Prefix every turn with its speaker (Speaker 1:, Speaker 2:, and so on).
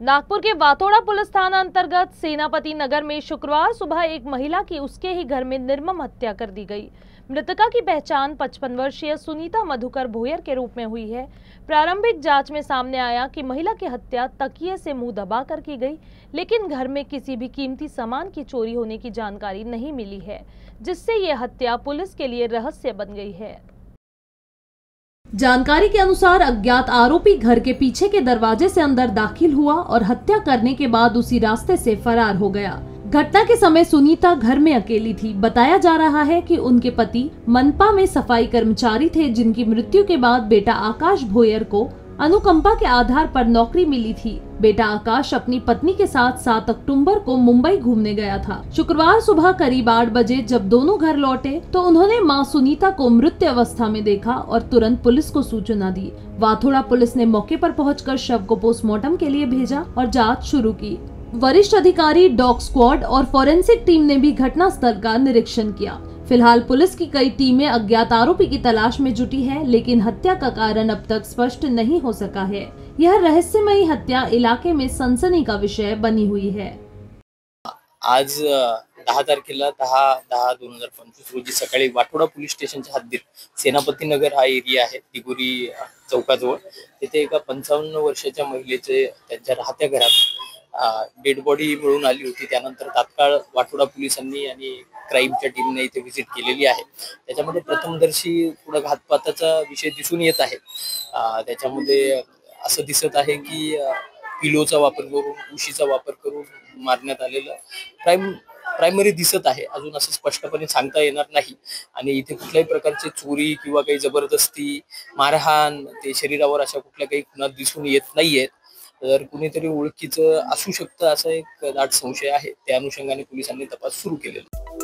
Speaker 1: नागपुर के वातोड़ा पुलिस थाना अंतर्गत सेनापति नगर में शुक्रवार सुबह एक महिला की उसके ही घर में निर्मम हत्या कर दी गई। मृतका की पहचान 55 वर्षीय सुनीता मधुकर भोयर के रूप में हुई है। प्रारंभिक जांच में सामने आया कि महिला की हत्या तकिए से मुंह दबाकर की गई, लेकिन घर में किसी भी कीमती सामान की चोरी होने की जानकारी नहीं मिली है, जिससे ये हत्या पुलिस के लिए रहस्य बन गई है। जानकारी के अनुसार अज्ञात आरोपी घर के पीछे के दरवाजे से अंदर दाखिल हुआ और हत्या करने के बाद उसी रास्ते से फरार हो गया। घटना के समय सुनीता घर में अकेली थी। बताया जा रहा है कि उनके पति मनपा में सफाई कर्मचारी थे, जिनकी मृत्यु के बाद बेटा आकाश भोयर को अनुकंपा के आधार पर नौकरी मिली थी। बेटा आकाश अपनी पत्नी के साथ 7 अक्टूबर को मुंबई घूमने गया था। शुक्रवार सुबह करीब 8 बजे जब दोनों घर लौटे तो उन्होंने मां सुनीता को मृत अवस्था में देखा और तुरंत पुलिस को सूचना दी। वाथोड़ा पुलिस ने मौके पर पहुंचकर शव को पोस्टमार्टम के लिए भेजा और जाँच शुरू की। वरिष्ठ अधिकारी, डॉग स्क्वाड और फोरेंसिक टीम ने भी घटनास्थल का निरीक्षण किया। फिलहाल पुलिस की कई टीमें अज्ञात आरोपी की तलाश में जुटी है, लेकिन हत्या का कारण अब तक स्पष्ट नहीं हो सका है। यह रहस्यमयी हत्या इलाके में सनसनी का विषय बनी हुई है।
Speaker 2: आज 10 तारखेला 10/10/2025 रोजी सकाळी वाटोडा पोलीस स्टेशनच्या हद्दीत सेनापती नगर हा एरिया आहे, तिगुरी चौकाजवळ। तिथे एका 55 वर्षाच्या महिलेचे त्यांच्या राहत्या घरात डेड बॉडी मिळून आली होती। त्यानंतर तात्काळ वाटोडा पोलिसांनी आणि क्राईमच्या टीमने इथे व्हिजिट केलेली आहे। त्याच्यामध्ये प्रथमदर्शी थोडा घातपाताचा विषय दिसून येत आहे। त्याच्यामध्ये असं दिसत आहे की पिलोचा वापर करून, उशीचा वापर करून मारण्यात आलेलं प्रायमरी दिसत आहे। अजून असं स्पष्टपणे सांगता येणार नाही आणि इथे कुठल्याही प्रकारची चोरी किंवा काही जबरदस्ती, मारहाण, ते शरीरावर अशा कुठल्या काही खुणा दिसून येत नाहीयेत। तर कुणीतरी ओळखीचं असू शकतं असा एक दाट संशय आहे। त्या अनुषंगाने पोलिसांनी तपास सुरू केलेला आहे।